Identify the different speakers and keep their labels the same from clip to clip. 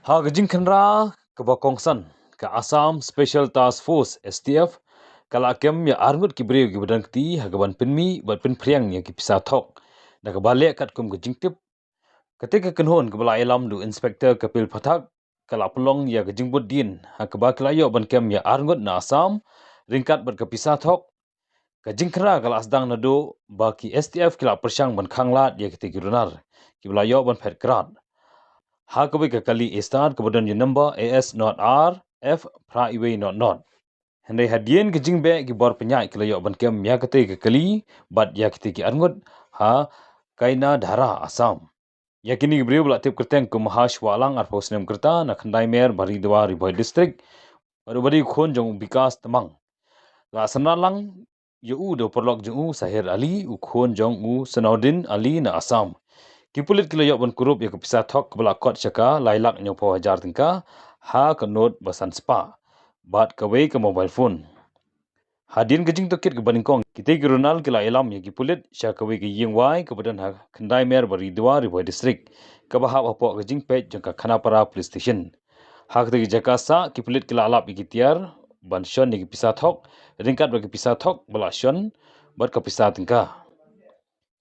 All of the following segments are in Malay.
Speaker 1: Hagajing Khanra Kabakongsan ke Assam Special Task Force STF kalakem ya arngut kibriu ki badan kti hagaban penmi bat penpriang ya ki pisah thok na kabale kat kum gajing tip ketika kenhon kebala ilam du inspektor kapil phatak kala pelong ya gajing budin hakaba kelayo ban kem ya arngut na Assam ringkat bat kepisah thok gajing Khanra kala asdang nado baki STF kila persyang ban khanglat ya kiti girunar kiblayo ban phet krat Hakabe ke kali istad kemudian je number AS not R F pra iwe not. Hendai hadian ke jingbe ki bor penyai ke layok ban kem ya kete ke kali bat ya kete ki arngut ha kaina dhara Assam. Ya kini beriu bela tip kerteng ke Mahash Walang ar posnem kerta na khandai mer bari dua ribai district baru bari khon jong bikas temang. La sanalang yu do perlok jong Sahir Ali u khon jong Sanaudin Ali na Assam. Kipulit kilayok ban kurup ya kepisah thok kebala kot syaka lailak nyopo hajar tingka ha kenot basan spa bat kawe ke mobile phone. Hadin kejing tokit ke baningkong kita gerunal kila ilam ya kipulit syaka kawe ke yingwai kemudian ha kendai mer bari dua ribai distrik kabahap apok kejing pej jangka Khanapara police station. Ha kete Jakasa kipulit kila alap ikitiar ban syon ya kepisah thok ringkat bagi kepisah thok bala syon bat kepisah tingka.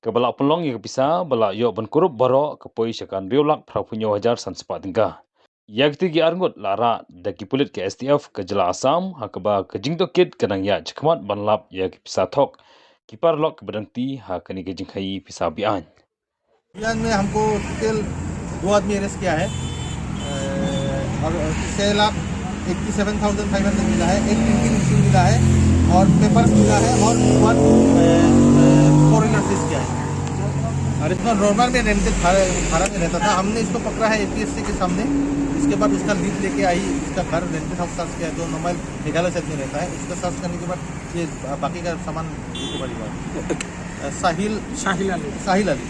Speaker 1: Kebala pelong yang kepisah bala yo ban kurup baro kepoi syakan riolak prapunyo hajar san sepat tingkah. Ya kiti arngut lara daki pulit ke STF ke Jela Assam hakaba ke jing tokit kadang ya cekmat ban lap ya kepisah tok kipar lok ke bedangti ha kani ke jing khai pisah bian.
Speaker 2: अभियान में हमको टोटल 2 आदमी अरेस्ट किया है और 6,87,500 मिला है, एक ड्रिंकिंग मशीन मिला है और पेपर्स मिला है और 1 फोरेनर सीज किया है। और इसमें नॉर्मल में रेंटेड भाड़ा में रहता था। हमने इसको पकड़ा है APSC के सामने। इसके बाद उसका लीड लेके आई, इसका घर रेंटेड हाउस सर्च किया जो नॉर्मल मेघालय साइड में रहता है। उसका सर्च करने के बाद ये बाकी का सामान साहिल अली।